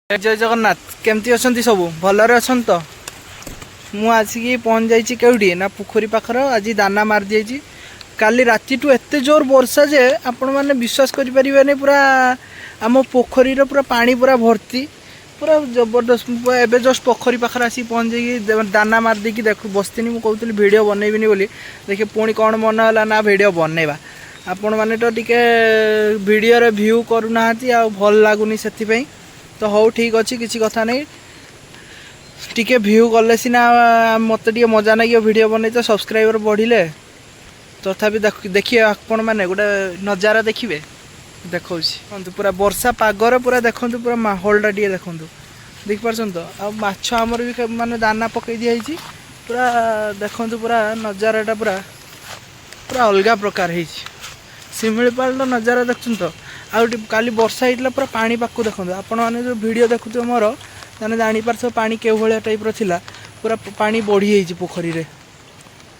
जय जगन्नाथ केमती अच्छा सब भलरे अच्छा तो मु आसिक पहुँच जाइए कौटी ना पोखरी पाखर आज दाना मार दी काली राति टू एत जोर वर्षा जे आपण मैंने विश्वास करें पूरा आम पोखरी पूरा पानी पूरा भर्ती पूरा जबरदस्त एवं जस्ट पोखरी पाखर आसी पहुँच जाइए दाना मार देकी देख बसती मुझे कहती भिड बनईबिनी बोली देखिए पुणी कौन मन है ना भिड बनवा आपण मैंने तो टिके वीडियो व्यू करूना भल लगुनि से तो हौ ठीक अच्छे किसी कथा नहीं टिके व्यू कले सीना मत मजा लगे वीडियो बन तो सब्सक्राइबर बढ़िले तथापि देखिए आपण मैंने गोटे नजारा देखिए देखा पूरा वर्षा पागर पूरा देखु पूरा माहौलटा टे देखु देखिपार तो आछ आमर भी माने दाना पकई दिखाई पूरा देखु पूरा नजाराटा पूरा पूरा अलग प्रकार है शिमिलीपाल नजारा देखुन तो काली वर्षा होता पूरा पानी पाक देखो आपण मैंने जो वीडियो देखुए मोर मैंने जापार पानी के भाया टाइप रहा पूरा पानी बढ़ी जाइए पोखरी रे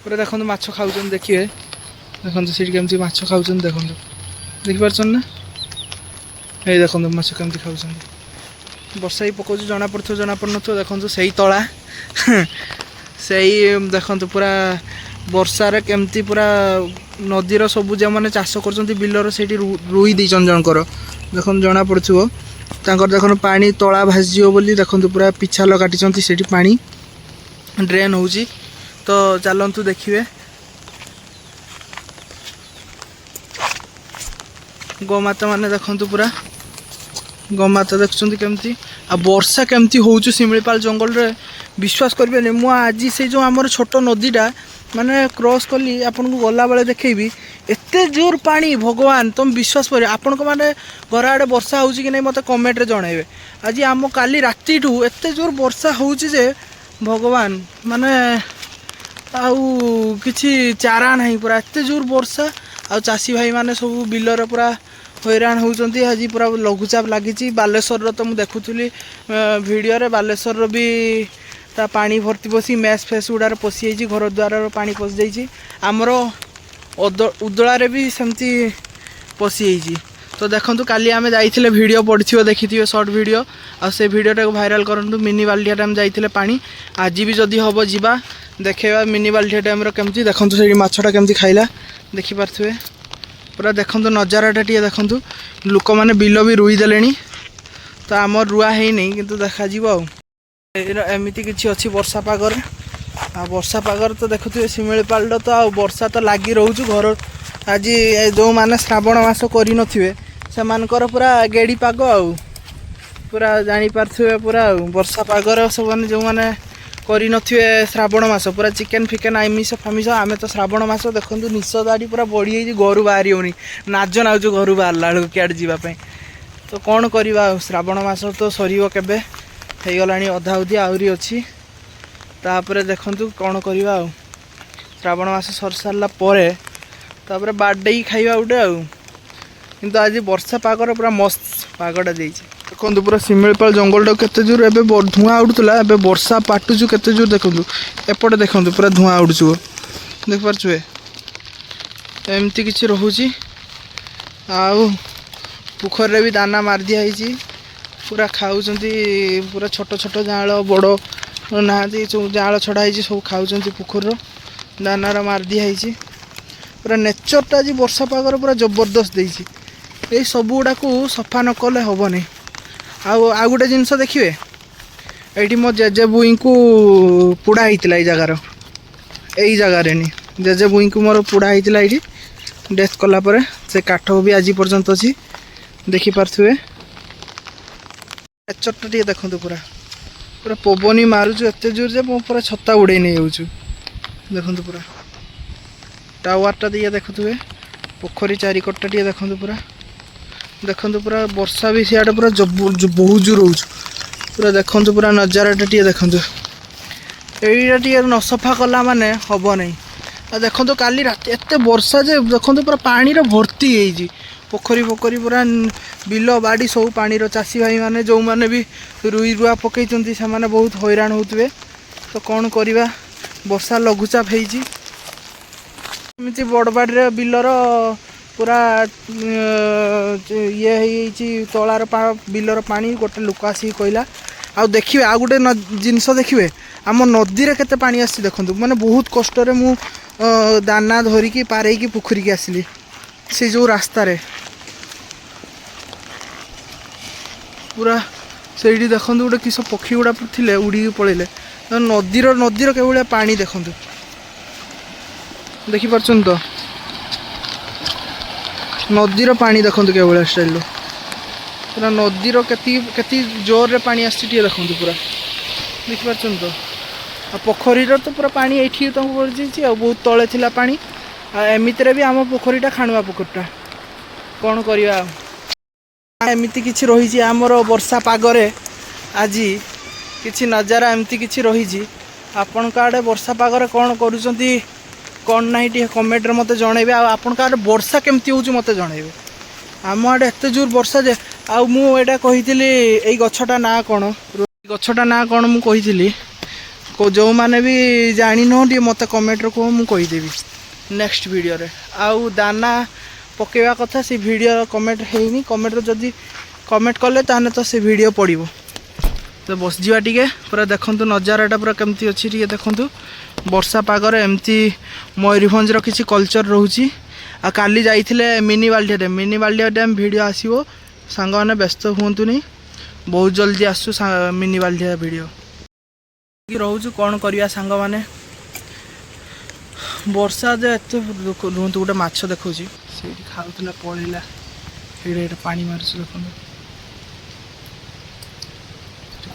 पूरा देखो माछ खाऊ देखिए देखो सीट केमती माछ खाऊ देखो देखिपार ना ये देखो माछ केमती खाऊ वर्षा ही पकाऊ जना पड़ो जना पड़न देखो से तला से देखो पूरा वर्षार केमती पूरा नदीर सब जो मैंने चाष कर बिलर से रुई दी जनकर देख जना पड़ो देखो पानी तला भासीज बोली देखो पूरा पिछाल काटी से पानी ड्रेन हो तो चलतु देखिए गोमाता माने देखो पूरा गोमाता देखुं केमती आ वर्षा केमती हो शिमिलीपाल जंगल रे विश्वास करें मु आज से जो आमर छोट नदीटा माने क्रॉस कली आपन को गला बेले देखेबी एते जोर पानी भगवान तुम विश्वास कर आपण को माने घर आड़े वर्षा हो कि नहीं मत कमेंट रे जणाइबे आज आम काली राति ठू एते जोर वर्षा हो जे भगवान माने आउ किछि चारा नहीं पूरा एते जोर वर्षा आ चाषी भाई माने सब बिलर पूरा हैरान होउचंती आज पूरा लघुचाप लगी बालेश्वर तो मुझे देखुली वीडियो रे बालेश्वर भी ता पानी भर्ती पशी मैस फेस गुड़ार पशि जाइए घर द्वार पानी पशि जाइए आमर उदला भी सेमती पशि जाइए तो देखो काली आम जाइए वीडियो पड़े देखी सर्ट वीडियो आ से वीडियोटा को भाइराल करूँ मिनी बाल्टिया टाइम जाइए पानी आज भी जदि हम जा देखा मिनी बाल्टिया टाइम केमती देखो से माछटा केमती खाइला देखिपे पूरा देखो नजाराटा टे देखो लोक मैंने बिल भी रुई देले तो आम रुआ है नहीं किंतु देखा एमती किसी अच्छी वर्षा पागर आ वर्षा पागर तो देखुए शिमिलीपाल तो आ वर्षा तो लगी रोच घर आज जो मैंने श्रावण मास कर पूरा गेड़ी पाग आ पूरा जापारे पूरा वर्षा पागर सब मैंने जो मैंने कर श्रावण मास पूरा चिकेन फिकेन आमिष फामिष आम तो श्रावण मास देखो निश दाड़ी पूरा बढ़ी जाइए घर बाहरी होनी नाज नाचु घर बाहरला बेलू क्या जावाई तो कौन करवा श्रावण मास तो सर के गला अधा उधी आहरी अच्छी तापर देखु कौन करवा श्रावण मास सर सारा पर बाडे खाइबा गोटे किंतु आज वर्षा पागर पूरा मस्त पागटा दे देखो पूरा शिमिलीपाल जंगल केते जोर एवं धुआं उड़ूला एवं वर्षा पाटुचु केते जोर देखो एपटे देखो पूरा धुआं उड़ू देखिपारे एमती किसी रोचे आउ पोखर भी दाना मार दिखाई पूरा खाऊँ पूरा छोट छोट जाल बड़ ना जाल छड़ाई सब खाऊँ पोखर दानार मार दिखाई पूरा नेचरटा आज वर्षा पागर पूरा जबरदस्त देती ये सब गुड़ा को सफा न कले हम नहीं आउ गोटे जिनस देखिए ये मो जेजे बुई को पोड़ा होता है जगार यही जगार जेजे बुई को मोर पोड़ा होता ये डेथ कलापर से काठ भी आज पर्यंत अच्छी देखिपे नेचरटा टे देखो पूरा पूरा पवन मारुच एत जोर जे पूरा छता उड़े नहीं जाऊँ देखो पूरा टावरटा दिए देखुए पोखरी चारिकटा टे देखो पूरा पूरा वर्षा भी सियाड़े पूरा बहुत जोर हो पूरा देखो पूरा नजाराटा टे देखो यहीटा टे न सफा कला माने हम नहीं देखो काली रात एत वर्षा जे देखो पूरा पानी भर्ती है पोखरी पोखरी पूरा बिल बाड़ी सब पानी चाषी भाई माने जो माने भी रुई रुआ पकई से माने बहुत हैरान होते तो कौन करवा वर्षा लघुचाप होती बड़बाड़ी बिलर पूरा ये तलार बिलर पानी गोटे लोक आसिक कहला आ देखिए आ गोटे जिनस देखिए आम नदी रे केते पानी आसी देखंतु माने बहुत कष्ट रे मु दाना धरिकी पारेकी पोखरी की आसिली से जो रास्ता रे पूरा से देखंतु गोटे किस पक्षी गुड़ा थिले उड़ी पड़े नदीर केवल पानी देखंतु देखि परछन तो नदीर पानी देखंतु केवल स्टाइल पूरा नदीर केती जोर रे पानी आसी देखंतु पूरा देखि परछन तो आ पोखरीर तो पूरा पानी एठी तुमको पड़ आ बहुत तले थिला पानी एमितिरे भी आम पोखरीटा खाणुआ पोखरीटा कौन करवा एमती किसी रही आमर वर्षा पागरे आज किसी नजारा एमती किसी रही आपण आड़े वर्षा पागरे कौन करुँच कौन ना कमेंट मत जनइबे आपण आड़े वर्षा केमती हो मत जनइबे आम आड़े एत जोर वर्षा जे आटा कही गछटा ना कौन गछटा ना कौन मुझे जो मैंने भी जानी टे मत कमेंट कह मुझेदेवी नेक्स्ट वीडियो रे आउ दाना पकेवा कथा से वीडियो कमेंट है कमेंट जदि कमेंट कले ताने तो से वीडियो पड़ो तो बस जा टे पूरा देखु नजाराटा पूरा केमती अच्छी टे देखु वर्षा पागरे एमती मयूरभंजर किसी कल्चर रोचे आ काली जाइए मिनी बाल्डिया डैम वीडियो आसो सांग मैंने व्यस्त हूँ नहीं बहुत जल्दी आसू मिनी बाल्डिया वीडियो रोचु कौन करवा सांग मैंने वर्षा जे एत रुहतु गोटे माछ देखा से खाऊला पलैला ये पानी मार देख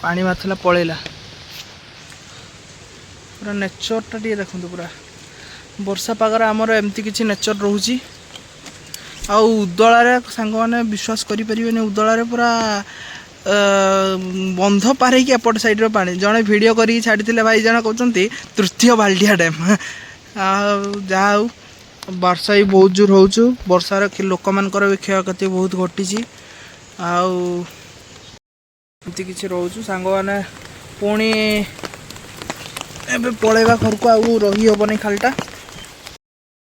पानी मारला पलैला पूरा नेचरटा टे देखु पूरा वर्षा पागर आमर एमती किसी नेचर रोचे उदलारे सांग मैंने विश्वास करें उदलारे पूरा बंध पार एपट साइड पानी जड़े भिड कर छाड़ी भाई जन कहते तृतीय बाल्डिया डैम जहा वर्षा भी बहुत जोर हो वर्षार लोक मानकर भी क्षयक्षति बहुत घटी आमती किसी रोचु सांग मैंने पुणी एवं पलैवा घर को आउ रही हेनी खालटा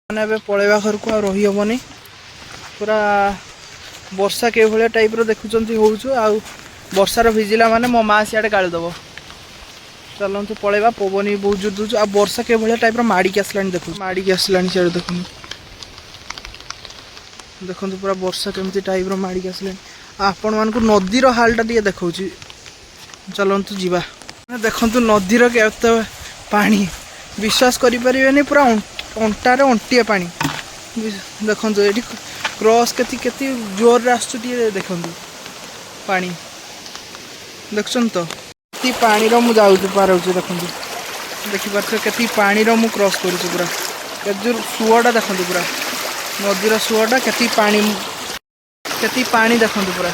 मैंने पलैवा घर को रही हेनी पूरा वर्षा के भाया टाइप देखुं हो वर्षार भिजिला माने मो माँ सियाड़े गाड़ीदेव चलतु पलैवा पवन भी बहुत जोर दूसरी आ वर्षा के भाया टाइप माड़िकी आसला देखो माड़िकी आसला सियाड़े देखु देखु पूरा वर्षा केमती टाइप माड़िकी आसला आपण मानक नदीर हालटा टे देखा चलतु जीवा देखु नदीर केते पानी विश्वास करें पूरा अंटार अंटिए पानी देखु ये क्रॉस के जोर आस देखु पानी देखुन तो कति पानी मुझे पार देखु देखिपार के पानी मु क्रॉस कर पूरा के सुअटा देखु पूरा नदीर सुअटा के पानी देखु पूरा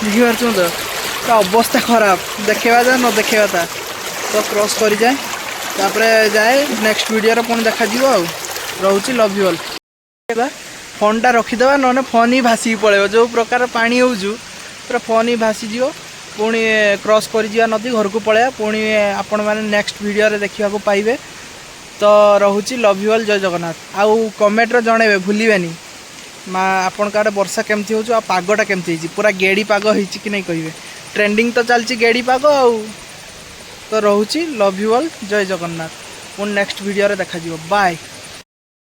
देखिपार तो अवस्था खराब देखा जा न देखा था तो क्रॉस कर जाए तापर जाए नेक्स्ट वीडियो पुणी देखा रोचे लव यू ऑल फोन टा रखीदे ना फोन ही भासिक पड़े जो प्रकार पानी हो पूरा फोन ही भासीज पुणी क्रॉस कर नदी घर को पलैया पुणी आपण मैंने नेक्स्ट वीडियो रे देखा पाइबे तो रोचे लव यू ऑल जय जगन्नाथ आउ कमेंट रे जणेबे भूलिबेनी माँ आपण का वर्षा केमती हो पागटा केमती पूरा गेड़ी पाग हो कि नहीं कहे ट्रेंडिंग तो चलती गेड़ी पाग तो रोचे लव यू ऑल जय जगन्नाथ पुणी नेक्स्ट वीडियो रे देखा बाय।